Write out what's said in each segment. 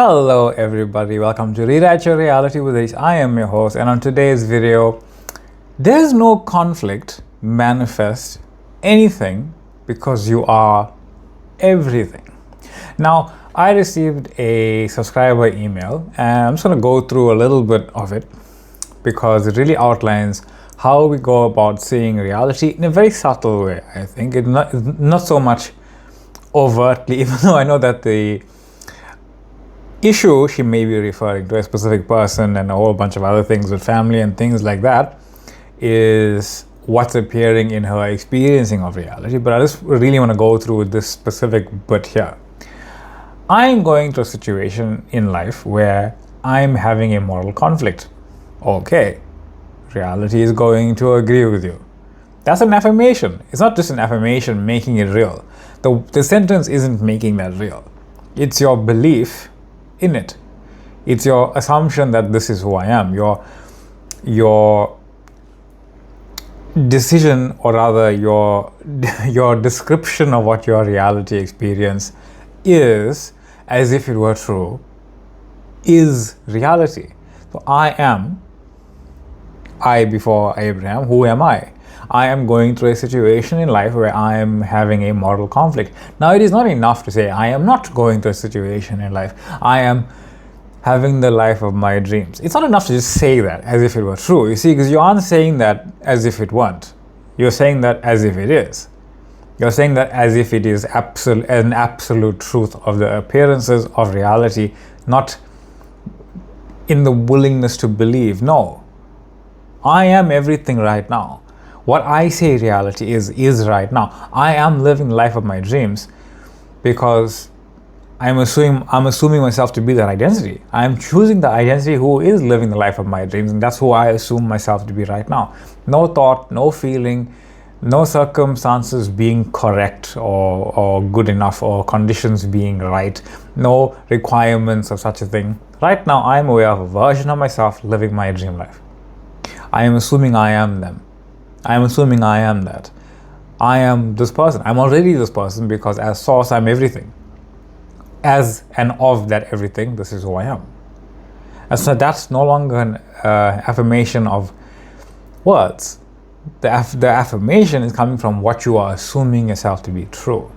Hello everybody, welcome to Rewrite Your Reality with Ace. I am your host, and on today's video, there's no conflict manifest anything because you are everything. Now, I received a subscriber email and I'm just going to go through a little bit of it because it really outlines how we go about seeing reality in a very subtle way. I think it's not so much overtly, even though I know that the issue she may be referring to a specific person and a whole bunch of other things with family and things like that is what's appearing in her experiencing of reality. But I just really want to go through this specific bit here. I'm going through a situation in life where I'm having a moral conflict. Okay, reality is going to agree with you. That's an affirmation. It's not just an affirmation making it real. The sentence isn't making that real. It's your belief in it. It's your assumption that this is who I am. Your decision, or rather your description of what your reality experience is, as if it were true, is reality. So I before Abraham, who am I? I am going through a situation in life where I am having a moral conflict. Now, it is not enough to say I am not going through a situation in life. I am having the life of my dreams. It's not enough to just say that as if it were true. You see, because you aren't saying that as if it weren't. You're saying that as if it is. You're saying that as if it is an absolute truth of the appearances of reality, not in the willingness to believe. No. I am everything right now. What I say reality is right now. I am living the life of my dreams because I'm assuming myself to be that identity. I'm choosing the identity who is living the life of my dreams, and that's who I assume myself to be right now. No thought, no feeling, no circumstances being correct or good enough, or conditions being right, no requirements of such a thing. Right now, I'm aware of a version of myself living my dream life. I am assuming I am them. I am assuming I am that. I am this person. I'm already this person because as source, I'm everything. As and of that everything, this is who I am. And so that's no longer an affirmation of words. The affirmation is coming from what you are assuming yourself to be true.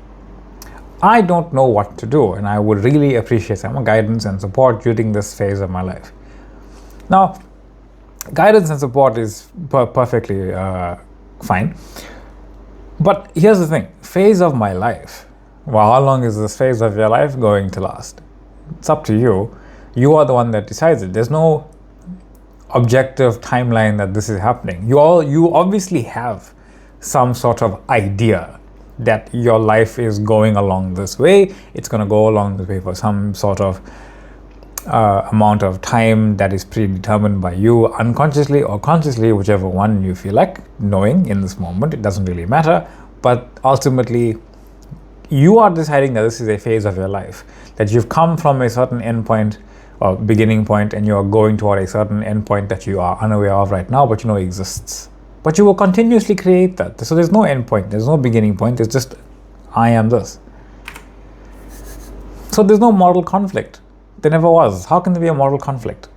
I don't know what to do, and I would really appreciate some guidance and support during this phase of my life. Now, guidance and support is perfectly fine. But here's the thing, phase of my life. Well, how long is this phase of your life going to last? It's up to you. You are the one that decides it. There's no objective timeline that this is happening. You obviously have some sort of idea that your life is going along this way. It's going to go along this way for some sort of amount of time that is predetermined by you, unconsciously or consciously, whichever one you feel like knowing in this moment. It doesn't really matter, but ultimately you are deciding that this is a phase of your life, that you've come from a certain end point or beginning point, and you are going toward a certain end point that you are unaware of right now, but you know exists. But you will continuously create that. So there's no end point, there's no beginning point, it's just I am this. So there's no moral conflict. There never was. How can there be a moral conflict?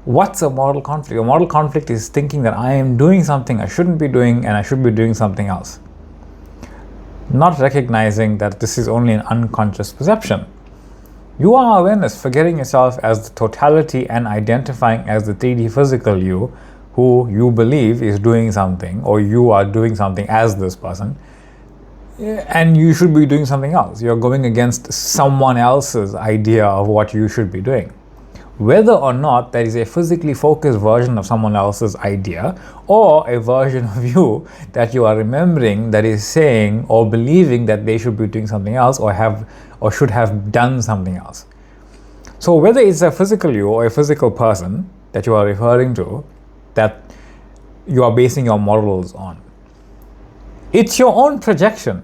What's a moral conflict? A moral conflict is thinking that I am doing something I shouldn't be doing and I should be doing something else. Not recognizing that this is only an unconscious perception. You are awareness, forgetting yourself as the totality and identifying as the 3D physical you, who you believe is doing something, or you are doing something as this person. And you should be doing something else. You're going against someone else's idea of what you should be doing. Whether or not that is a physically focused version of someone else's idea, or a version of you that you are remembering that is saying or believing that they should be doing something else, or should have done something else. So whether it's a physical you or a physical person that you are referring to, that you are basing your morals on, it's your own projection.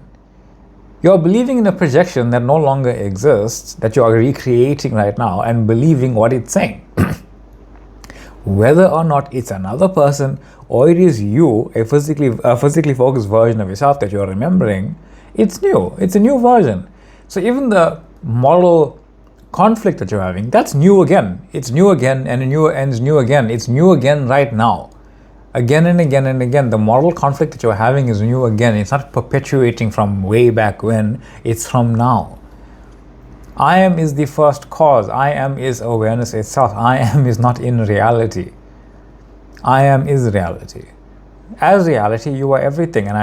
You're believing in a projection that no longer exists, that you are recreating right now and believing what it's saying. Whether or not it's another person or it is you, a physically focused version of yourself that you're remembering, it's new. It's a new version. So even the moral conflict that you're having, that's new again. It's new again, and new ends new again. It's new again right now. Again and again and again. The moral conflict that you're having is new again. It's not perpetuating from way back when. It's from now. I am is the first cause. I am is awareness itself. I am is not in reality. I am is reality. As reality, you are everything. And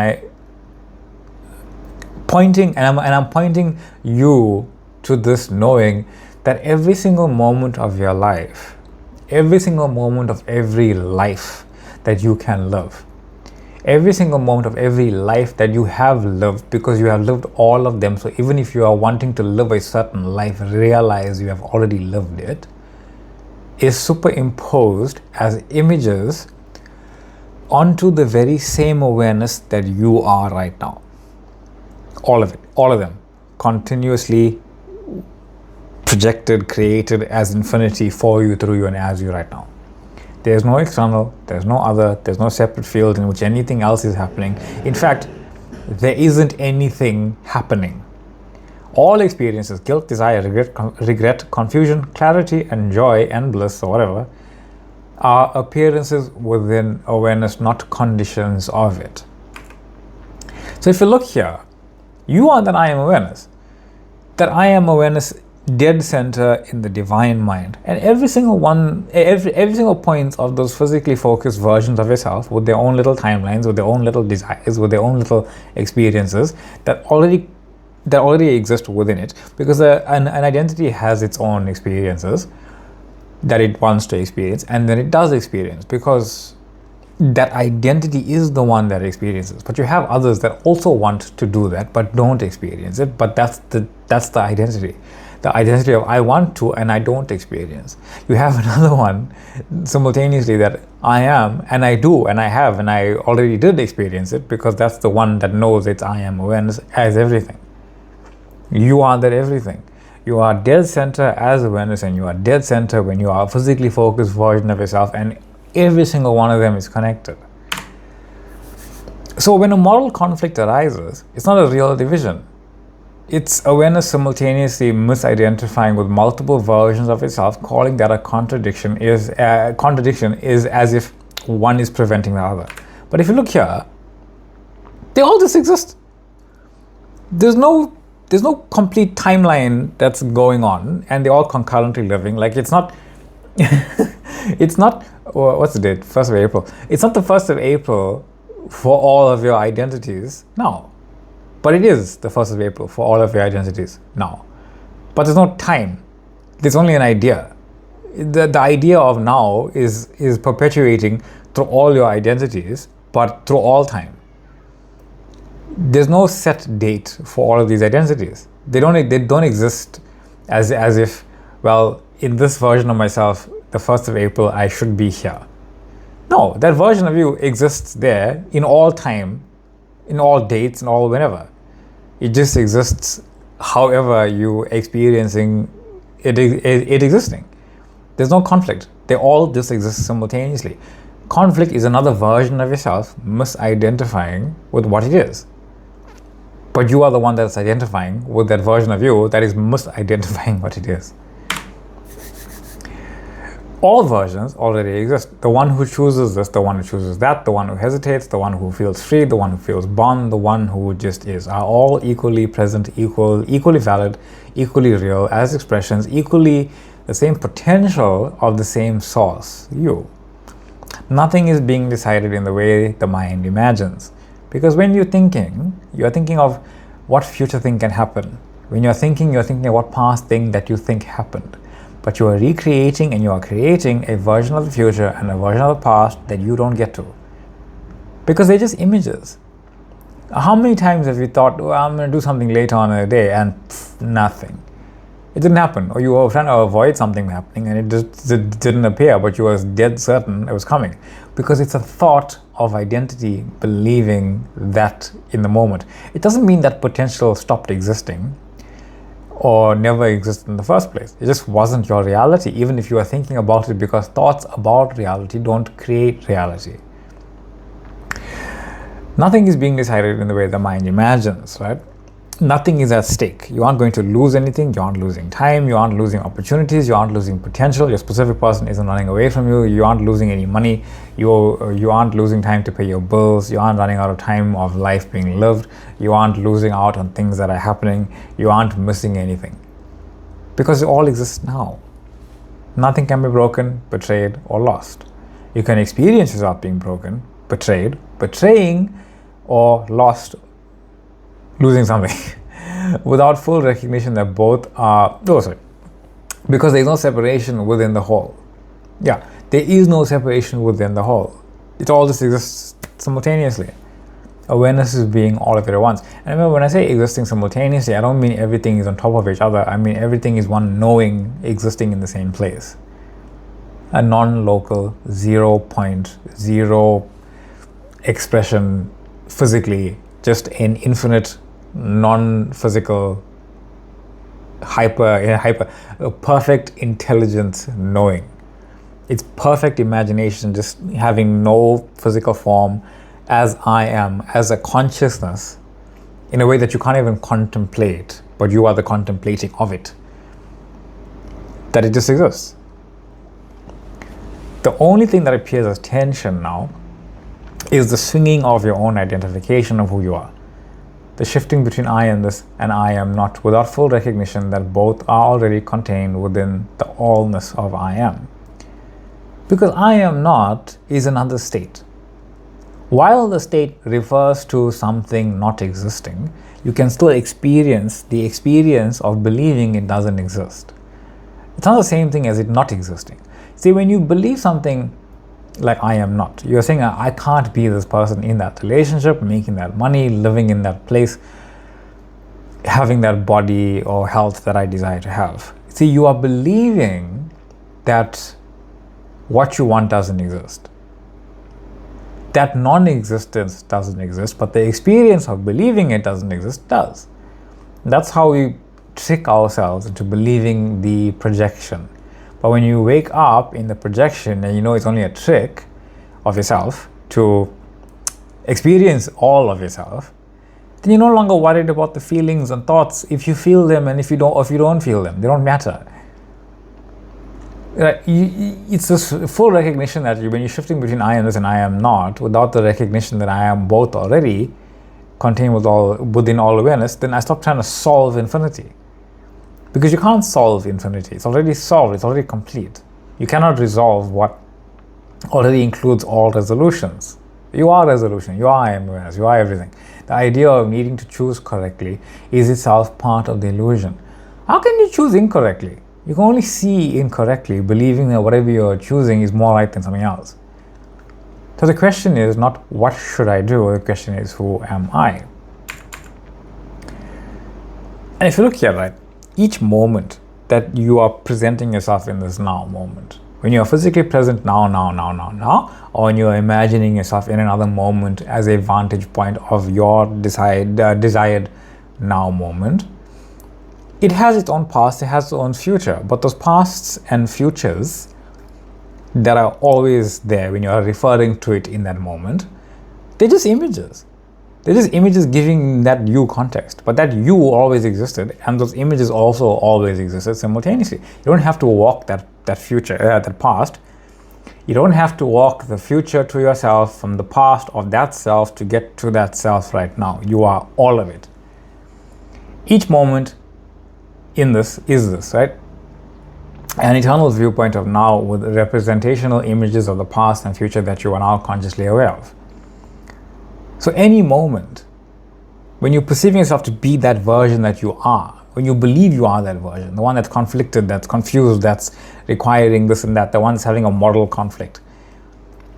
I'm pointing you to this, knowing that every single moment of your life, every single moment of every life that you can live, every single moment of every life that you have lived, because you have lived all of them. So even if you are wanting to live a certain life, realize you have already lived it, is superimposed as images onto the very same awareness that you are right now. All of it, all of them, continuously projected, created as infinity for you, through you, and as you right now. There's no external, there's no other, there's no separate field in which anything else is happening. In fact, there isn't anything happening. All experiences, guilt, desire, regret, confusion, clarity, and joy, and bliss, or whatever, are appearances within awareness, not conditions of it. So if you look here, you are that I am awareness. That I am awareness, dead center in the divine mind, and every single point of those physically focused versions of yourself, with their own little timelines, with their own little desires, with their own little experiences that already exist within it, because an identity has its own experiences that it wants to experience, and then it does experience, because that identity is the one that experiences. But you have others that also want to do that but don't experience it. But that's the identity. The identity of I want to and I don't experience. You have another one simultaneously that I am and I do and I have and I already did experience it, because that's the one that knows it's I am awareness as everything. You are that everything. You are dead center as awareness, and you are dead center when you are a physically focused version of yourself, and every single one of them is connected. So when a moral conflict arises, it's not a real division. It's awareness simultaneously misidentifying with multiple versions of itself, calling that a contradiction is as if one is preventing the other. But if you look here, they all just exist. There's no complete timeline that's going on, and they're all concurrently living. Like, it's not it's not, what's the date? 1st of April. It's not the 1st of April for all of your identities now. But it is the 1st of April for all of your identities now. But there's no time. There's only an idea. The idea of now is perpetuating through all your identities, but through all time. There's no set date for all of these identities. They don't exist as if, well, in this version of myself, the 1st of April, I should be here. No, that version of you exists there in all time, in all dates, and all whenever. It just exists however you experiencing it existing. There's no conflict. They all just exist simultaneously. Conflict is another version of yourself misidentifying with what it is. But you are the one that's identifying with that version of you that is misidentifying what it is. All versions already exist. The one who chooses this, the one who chooses that, the one who hesitates, the one who feels free, the one who feels bound, the one who just is, are all equally present, equally valid, equally real as expressions, equally the same potential of the same source, you. Nothing is being decided in the way the mind imagines. Because when you're thinking of what future thing can happen. When you're thinking of what past thing that you think happened. But you are recreating and you are creating a version of the future and a version of the past that you don't get to. Because they're just images. How many times have you thought, oh, I'm going to do something later on in the day, and nothing. It didn't happen. Or you were trying to avoid something happening and it just didn't appear, but you were dead certain it was coming. Because it's a thought of identity believing that in the moment. It doesn't mean that potential stopped existing or never existed in the first place. It just wasn't your reality, even if you are thinking about it, because thoughts about reality don't create reality. Nothing is being decided in the way the mind imagines, right? nothing is at stake. You aren't going to lose anything. You aren't losing time. You aren't losing opportunities. You aren't losing potential. Your specific person isn't running away from you. You aren't losing any money. You aren't losing time to pay your bills. You aren't running out of time of life being lived. You aren't losing out on things that are happening. You aren't missing anything. Because it all exists now. Nothing can be broken, betrayed, or lost. You can experience yourself being broken, betrayed, betraying, or lost, losing something without full recognition that both are, because there is no separation within the whole. Yeah, there is no separation within the whole. It all just exists simultaneously. Awareness is being all of it at once. And remember, when I say existing simultaneously, I don't mean everything is on top of each other. I mean everything is one knowing existing in the same place. A non-local 0.0 expression physically, just an infinite non-physical a perfect intelligence knowing. It's perfect imagination, just having no physical form, as I am, as a consciousness, in a way that you can't even contemplate, but you are the contemplating of it. That it just exists. The only thing that appears as tension now is the swinging of your own identification of who you are. The shifting between I am this and I am not, without full recognition that both are already contained within the allness of I am. Because I am not is another state. While the state refers to something not existing, you can still experience the experience of believing it doesn't exist. It's not the same thing as it not existing. See, when you believe something like I am not, you're saying I can't be this person in that relationship, making that money, living in that place, having that body or health that I desire to have. See, you are believing that what you want doesn't exist. That non-existence doesn't exist, but the experience of believing it doesn't exist does. That's how we trick ourselves into believing the projection. But when you wake up in the projection and you know it's only a trick of yourself to experience all of yourself, then you're no longer worried about the feelings and thoughts. If you feel them and if you don't feel them, they don't matter. It's this full recognition that when you're shifting between I am this and I am not, without the recognition that I am both already contained within all awareness, then I stop trying to solve infinity. Because you can't solve infinity. It's already solved. It's already complete. You cannot resolve what already includes all resolutions. You are resolution. You are I am awareness. You are everything. The idea of needing to choose correctly is itself part of the illusion. How can you choose incorrectly? You can only see incorrectly, believing that whatever you're choosing is more right than something else. So the question is not what should I do? The question is who am I? And if you look here, right, each moment that you are presenting yourself in this now moment, when you are physically present now, or when you are imagining yourself in another moment as a vantage point of your desired now moment, it has its own past, it has its own future, but those pasts and futures that are always there when you are referring to it in that moment, they're just images. They're just images giving that you context, but that you always existed, and those images also always existed simultaneously. You don't have to walk that future, that past. You don't have to walk the future to yourself from the past of that self to get to that self right now. You are all of it. Each moment in this is this, right? An eternal viewpoint of now with representational images of the past and future that you are now consciously aware of. So any moment, when you're perceiving yourself to be that version that you are, when you believe you are that version, the one that's conflicted, that's confused, that's requiring this and that, the one that's having a model conflict,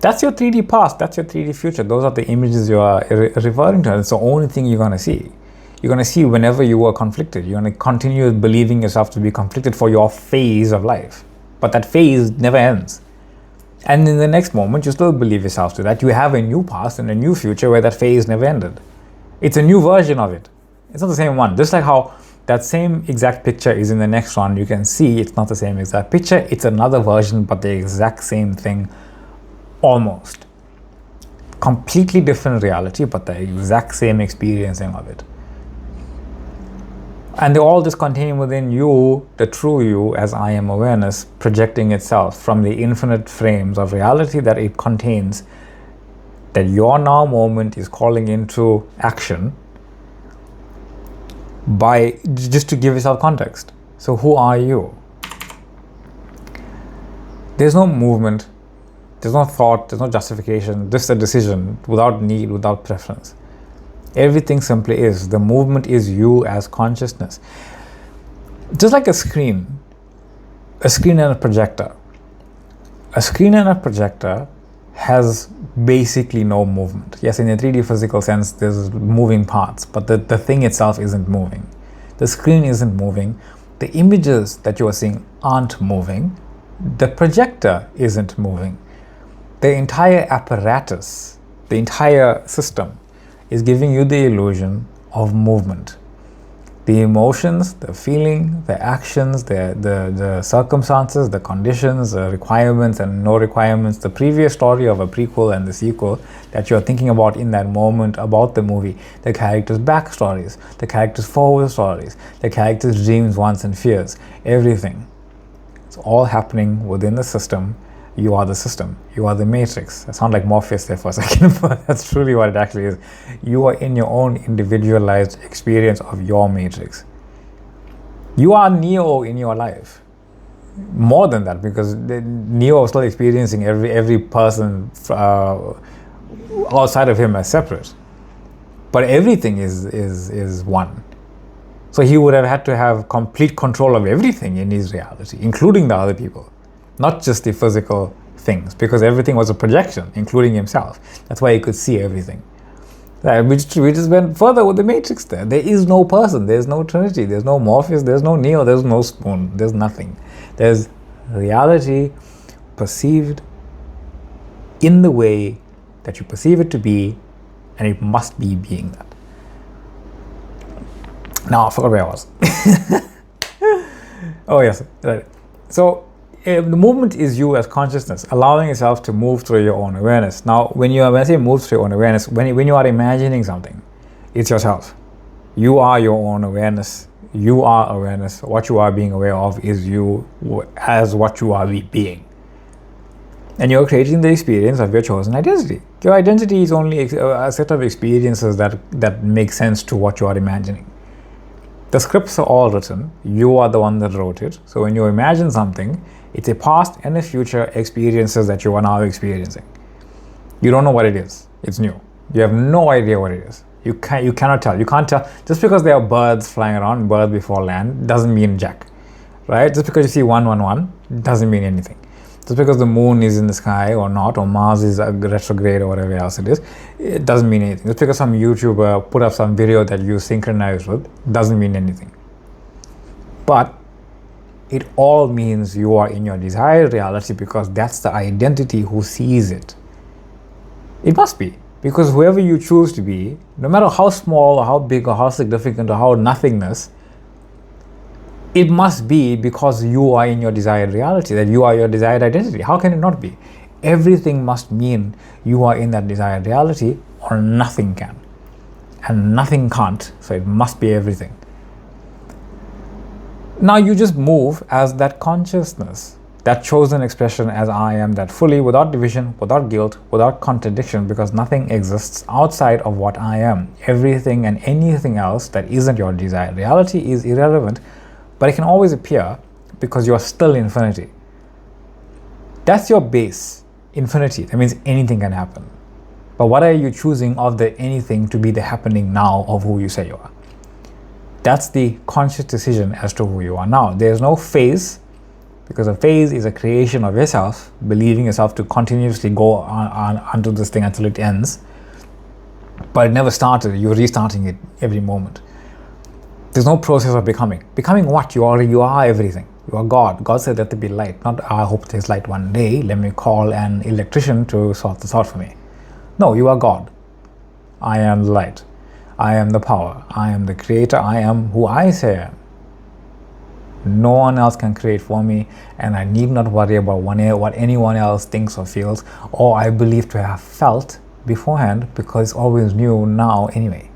that's your 3D past, that's your 3D future. Those are the images you are referring to. It's the only thing you're going to see. You're going to see whenever you were conflicted. You're going to continue believing yourself to be conflicted for your phase of life. But that phase never ends. And in the next moment, you still believe yourself to that. You have a new past and a new future where that phase never ended. It's a new version of it. It's not the same one. Just like how that same exact picture is in the next one, you can see it's not the same exact picture. It's another version, but the exact same thing, almost. Completely different reality, but the exact same experiencing of it. And they all just contain within you the true you as I am awareness, projecting itself from the infinite frames of reality that it contains, that your now moment is calling into action by, just to give yourself context. So who are you? There's no movement, there's no thought, there's no justification, just a decision without need, without preference. Everything simply is. The movement is you as consciousness. Just like a screen and a projector. A screen and a projector has basically no movement. Yes, in a 3D physical sense, there's moving parts, but the thing itself isn't moving. The screen isn't moving. The images that you are seeing aren't moving. The projector isn't moving. The entire apparatus, the entire system is giving you the illusion of movement. The emotions, the feeling, the actions, the circumstances, the conditions, the requirements and no requirements, the previous story of a prequel and the sequel that you're thinking about in that moment about the movie, the characters' backstories, the characters' forward stories, the characters' dreams, wants and fears, everything. It's all happening within the system. You are the system. You are the matrix. I sound like Morpheus there for a second, but that's truly what it actually is. You are in your own individualized experience of your matrix. You are Neo in your life. More than that, because Neo is still experiencing every person outside of him as separate. But everything is one. So he would have had to have complete control of everything in his reality, including the other people. Not just the physical things, because everything was a projection, including himself. That's why he could see everything. We just went further with the matrix there. There is no person, there's no Trinity, there's no Morpheus, there's no Neo, there's no spoon, there's nothing. There's reality perceived in the way that you perceive it to be, and it must be being that. Now, I forgot where I was. Oh yes, right. So, the movement is you as consciousness, allowing yourself to move through your own awareness. Now, when I say move through your own awareness, when you are imagining something, it's yourself. You are your own awareness. You are awareness. What you are being aware of is you as what you are being. And you're creating the experience of your chosen identity. Your identity is only a set of experiences that make sense to what you are imagining. The scripts are all written. You are the one that wrote it. So when you imagine something, it's a past and a future experiences that you are now experiencing. You don't know what it is. It's new. You have no idea what it is. You cannot tell. You can't tell. Just because there are birds flying around, birds before land, doesn't mean jack. Right? Just because you see 111 doesn't mean anything. Just because the moon is in the sky or not, or Mars is a retrograde or whatever else it is, it doesn't mean anything. Just because some YouTuber put up some video that you synchronize with doesn't mean anything. But it all means you are in your desired reality, because that's the identity who sees it. It must be, because whoever you choose to be, no matter how small or how big or how significant or how nothingness, it must be because you are in your desired reality, that you are your desired identity. How can it not be? Everything must mean you are in that desired reality, or nothing can. And nothing can't, so it must be everything. Now you just move as that consciousness, that chosen expression as I am, that fully, without division, without guilt, without contradiction, because nothing exists outside of what I am. Everything and anything else that isn't your desired reality is irrelevant, but it can always appear because you are still infinity. That's your base, infinity. That means anything can happen. But what are you choosing of the anything to be the happening now of who you say you are? That's the conscious decision as to who you are now. There's no phase, because a phase is a creation of yourself, believing yourself to continuously go on onto this thing until it ends. But it never started. You're restarting it every moment. There's no process of becoming. Becoming what? You are everything. You are God. God said that there be light. Not, I hope there's light one day. Let me call an electrician to sort this out for me. No, you are God. I am the light. I am the power. I am the creator. I am who I say I am. No one else can create for me, and I need not worry about what anyone else thinks or feels, or I believe to have felt beforehand, because it's always new now anyway.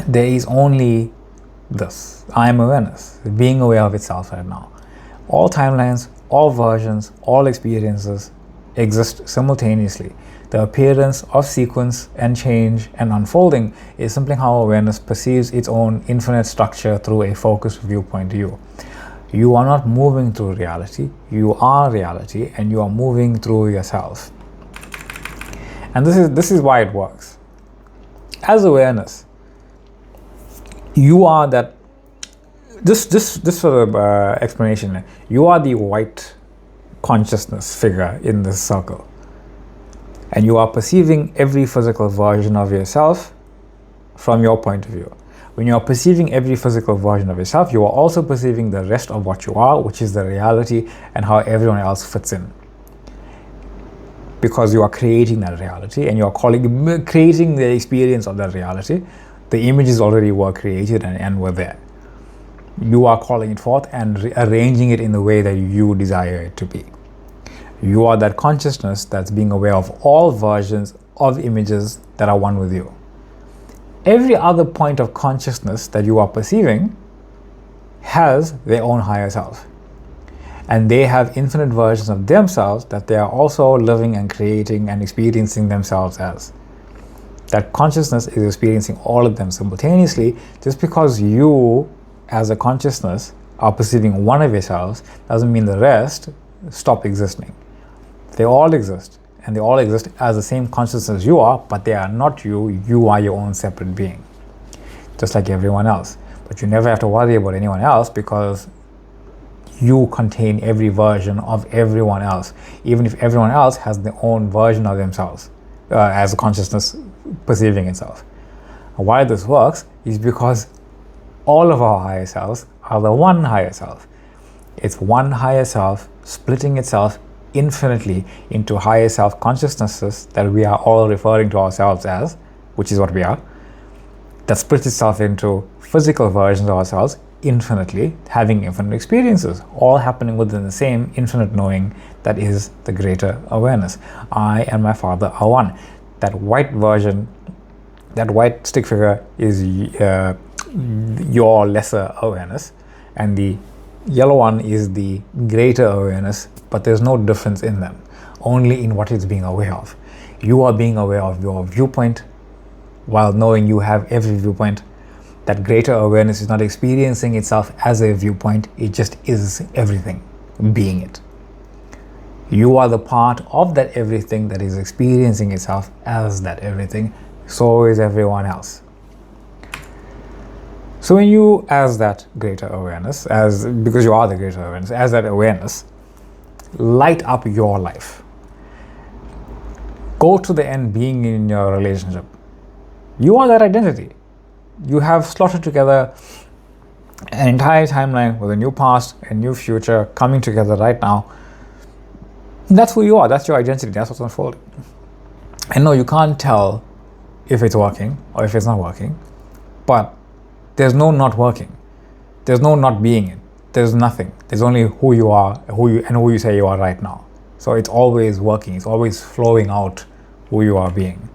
There is only this. I am awareness, being aware of itself right now. All timelines, all versions, all experiences exist simultaneously. The appearance of sequence and change and unfolding is simply how awareness perceives its own infinite structure through a focused viewpoint view. You are not moving through reality, you are reality, and you are moving through yourself. And this is why it works. As awareness, you are that, this sort of explanation, you are the white consciousness figure in this circle. And you are perceiving every physical version of yourself from your point of view. When you are perceiving every physical version of yourself, you are also perceiving the rest of what you are, which is the reality and how everyone else fits in. Because you are creating that reality and you are creating the experience of that reality. The images already were created and were there. You are calling it forth and arranging it in the way that you desire it to be. You are that consciousness that's being aware of all versions of images that are one with you. Every other point of consciousness that you are perceiving has their own higher self. And they have infinite versions of themselves that they are also living and creating and experiencing themselves as. That consciousness is experiencing all of them simultaneously. Just because you, as a consciousness, are perceiving one of yourselves doesn't mean the rest stop existing. They all exist, and they all exist as the same consciousness as you are, but they are not you. You are your own separate being, just like everyone else. But you never have to worry about anyone else because you contain every version of everyone else, even if everyone else has their own version of themselves as a consciousness perceiving itself. And why this works is because all of our higher selves are the one higher self. It's one higher self splitting itself infinitely into higher self consciousnesses that we are all referring to ourselves as, which is what we are, that splits itself into physical versions of ourselves infinitely, having infinite experiences, all happening within the same infinite knowing that is the greater awareness. I and my Father are one. That white version, that white stick figure is your lesser awareness, and the yellow one is the greater awareness, but there's no difference in them, only in what it's being aware of. You are being aware of your viewpoint while knowing you have every viewpoint. That greater awareness is not experiencing itself as a viewpoint, it just is everything, being it. You are the part of that everything that is experiencing itself as that everything, so is everyone else. So when you, as that greater awareness, because you are the greater awareness, as that awareness, light up your life. Go to the end being in your relationship. You are that identity. You have slotted together an entire timeline with a new past and new future coming together right now. That's who you are. That's your identity. That's what's unfolding. And no, you can't tell if it's working or if it's not working, but there's no not working. There's no not being it. There's nothing. There's only who you are, who you say you are right now. So it's always working. It's always flowing out who you are being.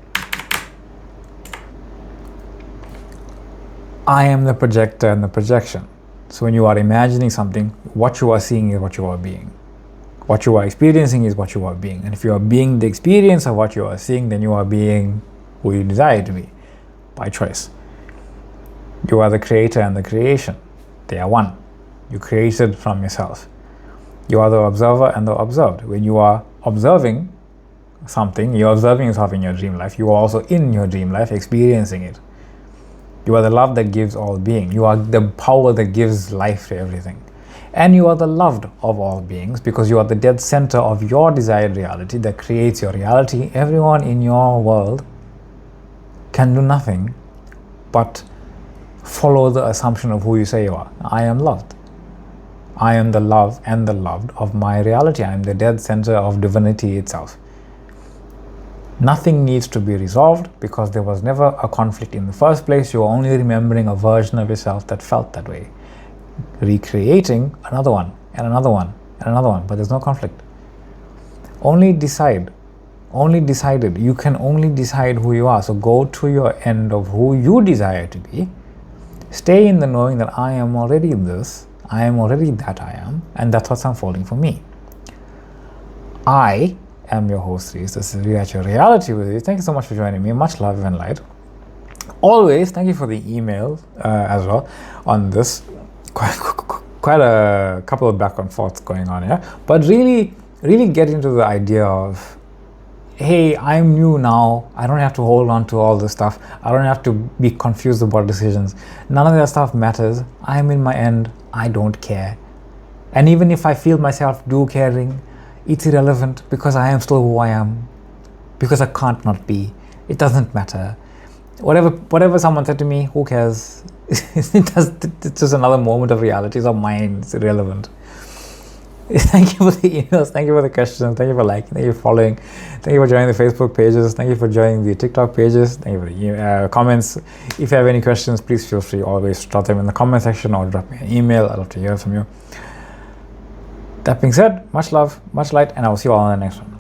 I am the projector and the projection. So when you are imagining something, what you are seeing is what you are being. What you are experiencing is what you are being. And if you are being the experience of what you are seeing, then you are being who you desire to be by choice. You are the creator and the creation. They are one. You created from yourself. You are the observer and the observed. When you are observing something, you're observing yourself in your dream life. You are also in your dream life experiencing it. You are the love that gives all being. You are the power that gives life to everything. And you are the loved of all beings because you are the dead center of your desired reality that creates your reality. Everyone in your world can do nothing but follow the assumption of who you say you are. I am loved. I am the love and the loved of my reality. I am the dead center of divinity itself. Nothing needs to be resolved because there was never a conflict in the first place. You are only remembering a version of yourself that felt that way. Recreating another one and another one and another one, but there's no conflict. Only decide only decided. You can only decide who you are. So go to your end of who you desire to be. Stay in the knowing that I am already this, I am already that I am, and that's what's unfolding for me. I am your host, Reese. This is Reach Your Reality with you. Thank you so much for joining me. Much love and light. Always, thank you for the email as well on this. Quite a couple of back and forths going on here, but really get into the idea of, hey, I'm new now. I don't have to hold on to all this stuff. I don't have to be confused about decisions. None of that stuff matters. I'm in my end. I don't care. And even if I feel myself caring, it's irrelevant because I am still who I am. Because I can't not be. It doesn't matter. Whatever someone said to me, who cares? It's just another moment of reality. It's not mine. It's irrelevant. Thank you for the emails. Thank you for the questions. Thank you for liking. Thank you for following. Thank you for joining the Facebook pages. Thank you for joining the TikTok pages. Thank you for the comments. If you have any questions, please feel free always to drop them in the comment section or drop me an email. I'd love to hear from you. That being said, much love, much light, and I will see you all on the next one.